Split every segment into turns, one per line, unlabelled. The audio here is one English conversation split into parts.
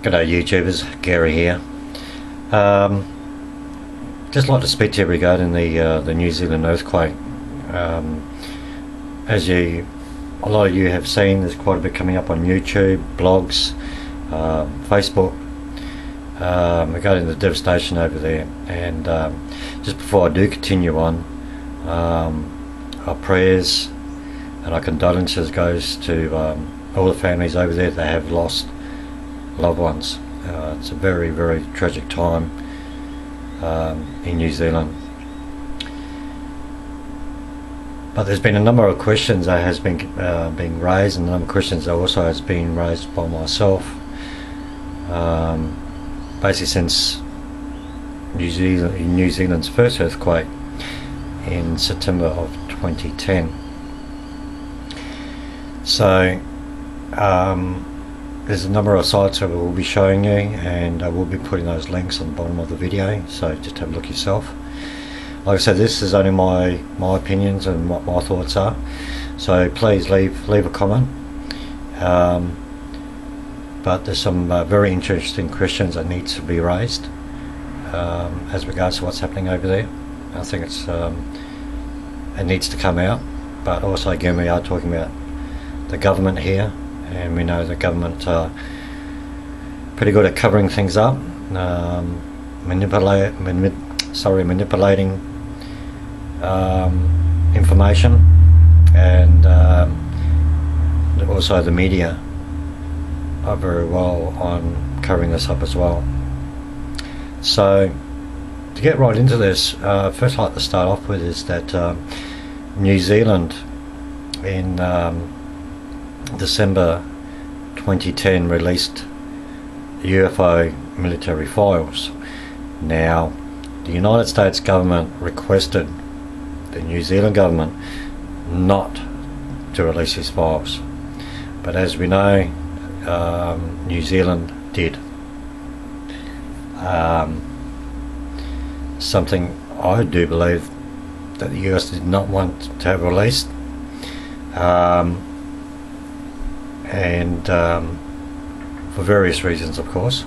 G'day YouTubers, Gary here. Just like to speak to you regarding the New Zealand earthquake. As a lot of you have seen, there's quite a bit coming up on YouTube, blogs, Facebook, regarding the devastation over there. And just before I do continue on, our prayers and our condolences goes to all the families over there that have lost loved ones. It's a very, very tragic time in New Zealand. But there's been a number of questions that has been being raised, and a number of questions that also has been raised by myself, basically since New Zealand's first earthquake in September of 2010. So there's a number of sites that we'll be showing you, and I will be putting those links on the bottom of the video, so just have a look yourself. Like I said, this is only my opinions and what my thoughts are, so please leave a comment. But there's some very interesting questions that need to be raised as regards to what's happening over there. I think it needs to come out, but also again we are talking about the government here, and we know the government are pretty good at covering things up, manipulating information, and also the media are very well on covering this up as well. So to get right into this, first I'd like to start off with is that New Zealand in December 2010 released UFO military files. Now, the United States government requested the New Zealand government not to release these files, but as we know, New Zealand did. Something I do believe that the US did not want to have released, and for various reasons, of course.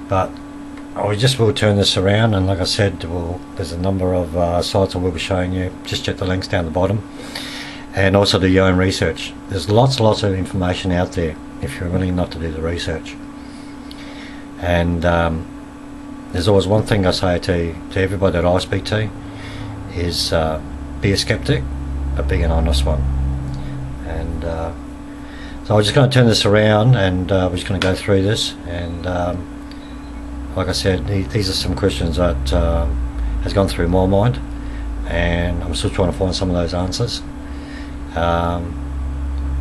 But I just will turn this around, and like I said, there's a number of sites I will be showing you. Just check the links down the bottom, and also do your own research. There's lots of information out there if you're willing not to do the research. And there's always one thing I say to everybody that I speak to is be a skeptic, but be an honest one. And so I'm just going to turn this around, and we're just going to go through this, and like I said, these are some questions that has gone through my mind, and I'm still trying to find some of those answers.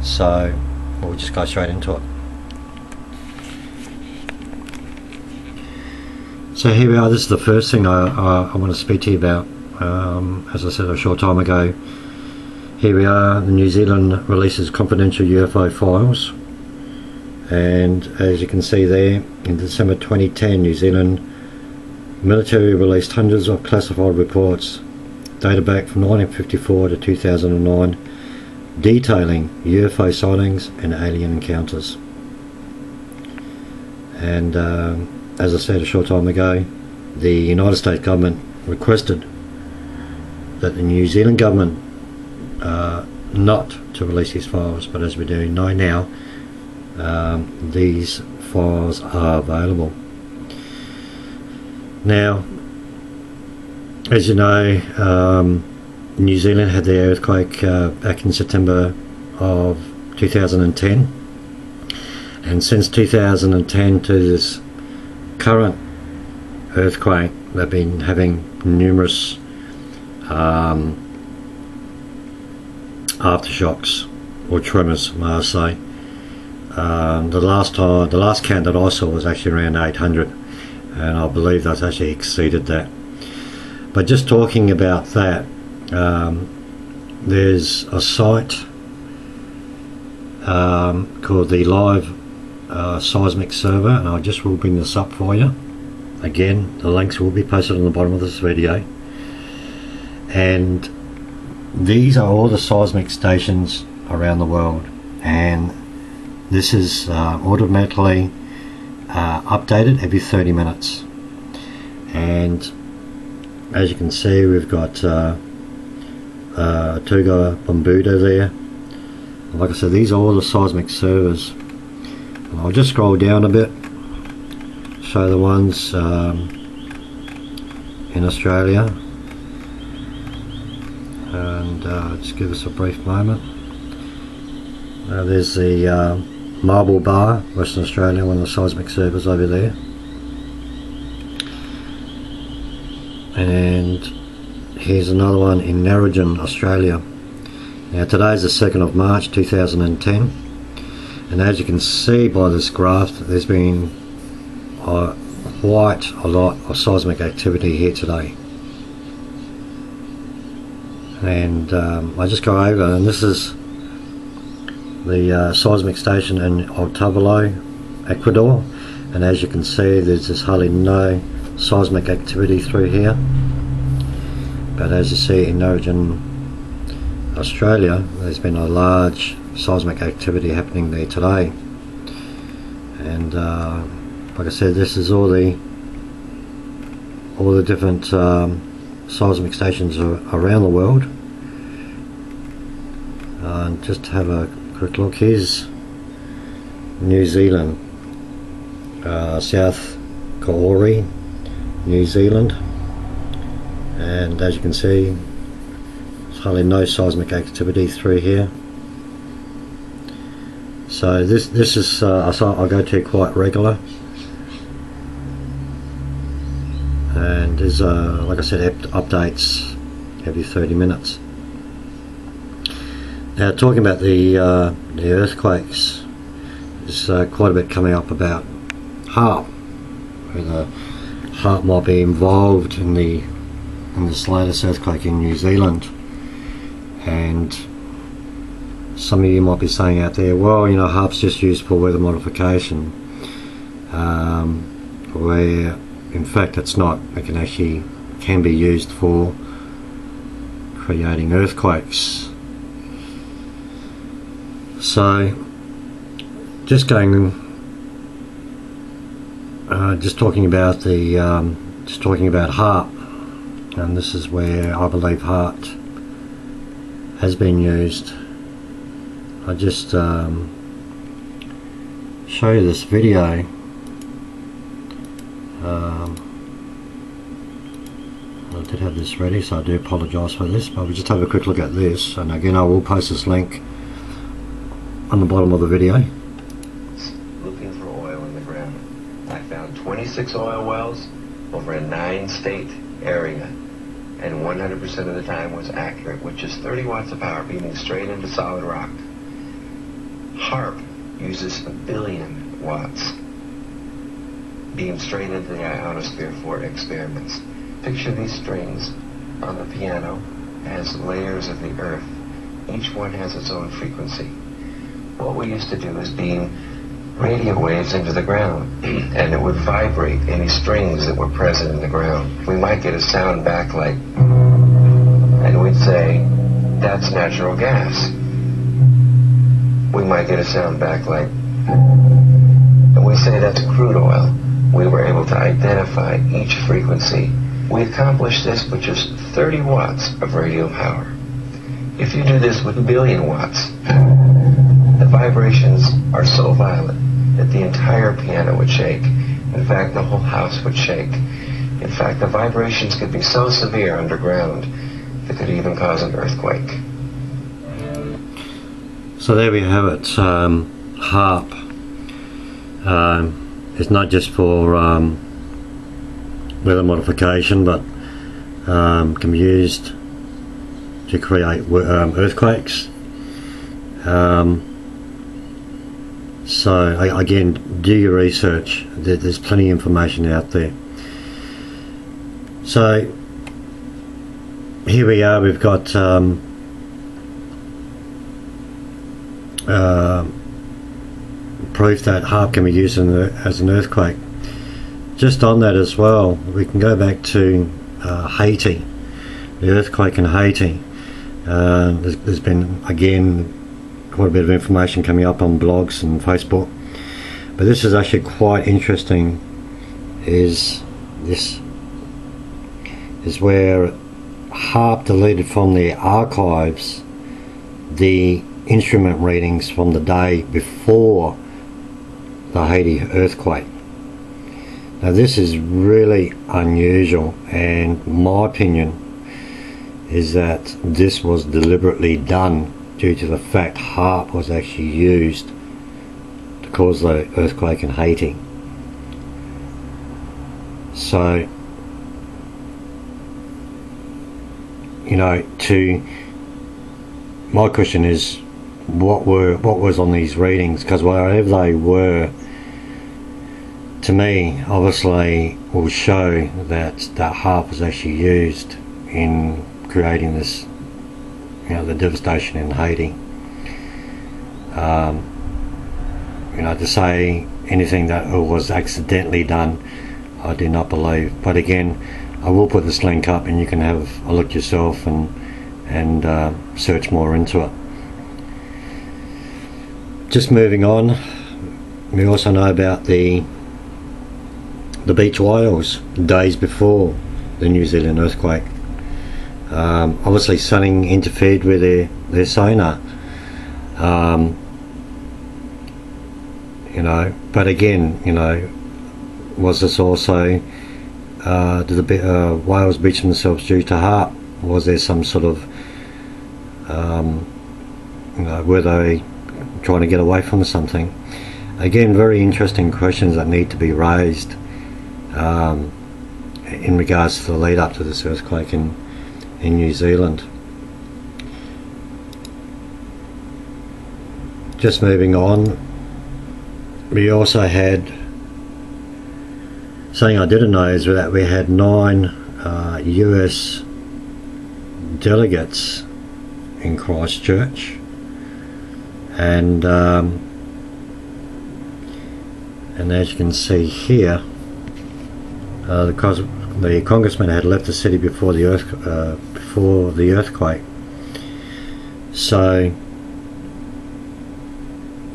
So we'll just go straight into it. So here we are. This is the first thing I want to speak to you about. As I said a short time ago, here we are. The New Zealand releases confidential UFO files, and as you can see there, in December 2010, New Zealand military released hundreds of classified reports dated back from 1954 to 2009, detailing UFO sightings and alien encounters. And as I said a short time ago, the United States government requested that the New Zealand government not to release these files, but as we do know now, these files are available. Now, as you know, New Zealand had the earthquake back in September of 2010, and since 2010 to this current earthquake, they've been having numerous aftershocks or tremors, may I say. The last count that I saw was actually around 800, and I believe that's actually exceeded that. But just talking about that, there's a site called the Live Seismic Server, and I just will bring this up for you. Again, the links will be posted on the bottom of this video, and these are all the seismic stations around the world, and This is automatically updated every 30 minutes. And as you can see, we've got Tuga Bombuda there. Like I said, these are all the seismic servers. I'll just scroll down a bit, show the ones in Australia, and just give us a brief moment. There's the Marble Bar, Western Australia, one of the seismic servers over there. And here's another one in Narrogin, Australia. Now today's the 2nd of March 2010, and as you can see by this graph, there's been quite a lot of seismic activity here today. And I just go over, and this is the seismic station in Otavalo, Ecuador, and as you can see, there's just hardly no seismic activity through here. But as you see in Narrogin, Australia, there's been a large seismic activity happening there today. And like I said, this is all the different seismic stations around the world. And just to have a quick look, here's New Zealand, South Kaori, New Zealand, and as you can see, there's hardly no seismic activity through here. So this is I go to quite regular, and there's like I said, updates every 30 minutes. Now, talking about the earthquakes, there's quite a bit coming up about HARP, whether HARP might be involved in this latest earthquake in New Zealand. And some of you might be saying out there, well, you know, HARP's just used for weather modification, where in fact it's not. It can be used for creating earthquakes. So just talking about HARP, and this is where I believe HARP has been used. I just show you this video. I did have this ready, so I do apologise for this, but we'll just have a quick look at this, and again I will post this link on the bottom of the video.
Looking for oil in the ground. I found 26 oil wells over a 9-state area, and 100% of the time was accurate, which is 30 watts of power beaming straight into solid rock. HARP uses 1 billion watts beamed straight into the ionosphere for experiments. Picture these strings on the piano as layers of the earth. Each one has its own frequency. What we used to do is beam radio waves into the ground, and it would vibrate any strings that were present in the ground. We might get a sound back like, and we'd say, that's natural gas. We might get a sound back like, and we say that's crude oil. We were able to identify each frequency. We accomplished this with just 30 watts of radio power. If you do this with 1 billion watts, the vibrations are so violent that the entire piano would shake. In fact, the whole house would shake. In fact, the vibrations could be so severe underground that could even cause an earthquake.
So there we have it. HARP. It's not just for weather modification, but can be used to create earthquakes. So again, do your research. There's plenty of information out there. So here we are. We've got proof that HARP can be used as an earthquake. Just on that as well, we can go back to Haiti, the earthquake in Haiti. There's been again quite a bit of information coming up on blogs and Facebook. But this is actually quite interesting. This is where HARP deleted from their archives the instrument readings from the day before the Haiti earthquake. Now this is really unusual, and my opinion is that this was deliberately done due to the fact HARP was actually used to cause the earthquake in Haiti. So, you know, my question is, what was on these readings? Because wherever they were, to me, obviously will show that HARP was actually used in creating this, you know, the devastation in Haiti. You know, to say anything that was accidentally done, I do not believe. But again, I will put this link up, and you can have a look yourself and search more into it. Just moving on, we also know about the beach whales days before the New Zealand earthquake. Obviously something interfered with their sonar, you know, but again, you know, was this also, did the whales beach themselves due to HARP? Was there some sort of, you know, were they trying to get away from something? Again, very interesting questions that need to be raised in regards to the lead up to this earthquake in New Zealand. Just moving on, we also had something I didn't know, is that we had 9 US delegates in Christchurch, and as you can see here, the congressman had left the city before the earthquake. So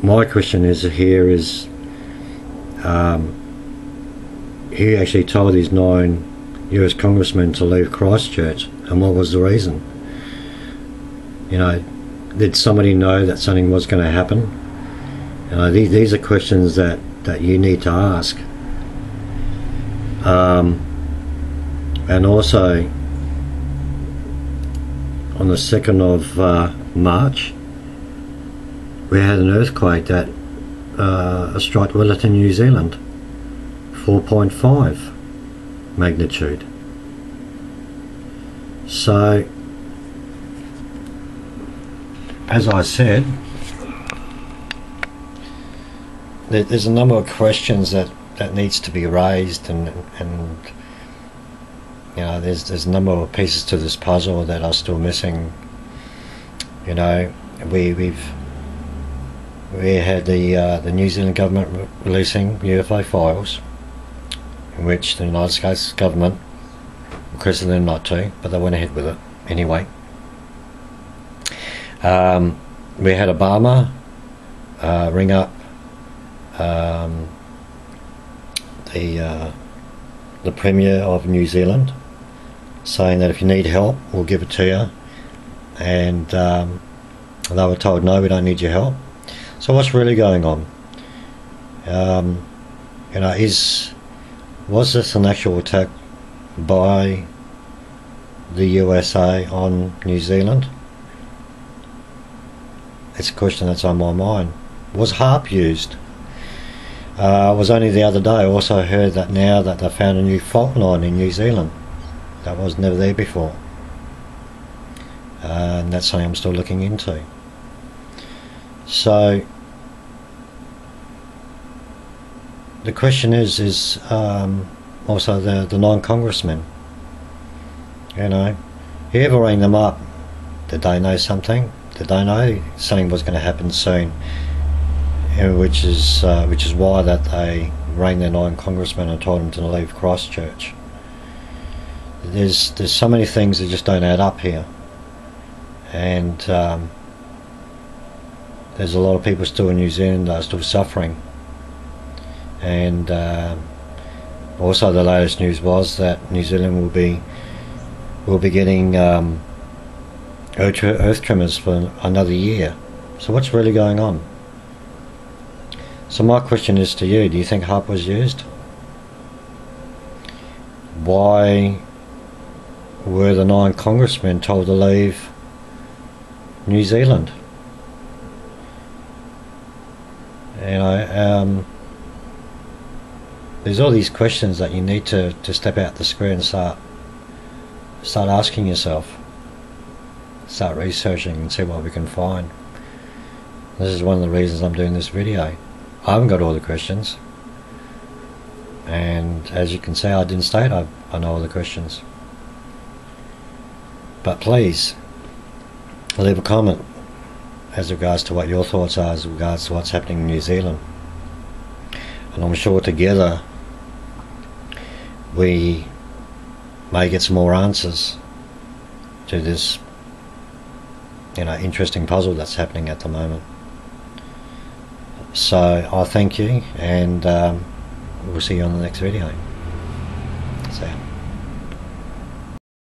my question is here is, he actually told these 9 US congressmen to leave Christchurch, and what was the reason? You know, did somebody know that something was going to happen? You know, these are questions that you need to ask. And also on the 2nd of March, we had an earthquake that struck Wellington, New Zealand, 4.5 magnitude. So, as I said, there's a number of questions that needs to be raised, and you know, there's a number of pieces to this puzzle that are still missing. You know, we had the New Zealand government releasing UFO files, in which the United States government requested them not to, but they went ahead with it anyway. We had Obama ring up the Premier of New Zealand, saying that if you need help, we'll give it to you, and they were told, no, we don't need your help. So what's really going on? You know, was this an actual attack by the USA on New Zealand? It's a question that's on my mind. Was HARP used? It was only the other day I also heard that now that they found a new fault line in New Zealand that was never there before, and that's something I'm still looking into. So the question is also the 9 congressmen. You know, whoever rang them up, did they know something? Did they know something was going to happen soon? Which is why that they rang their 9 congressmen and told them to leave Christchurch. There's so many things that just don't add up here, and there's a lot of people still in New Zealand that are still suffering. And also the latest news was that New Zealand will be getting earth tremors for another year. So what's really going on? So my question is to you, do you think HARP was used? Why were the 9 congressmen told to leave New Zealand? There's all these questions that you need to step out the square and start asking yourself, start researching and see what we can find. This is one of the reasons I'm doing this video. I haven't got all the questions, and as you can see, I didn't state I know all the questions. But please leave a comment as regards to what your thoughts are as regards to what's happening in New Zealand, and I'm sure together we may get some more answers to this interesting puzzle that's happening at the moment. So I thank you, and we'll see you on the next video.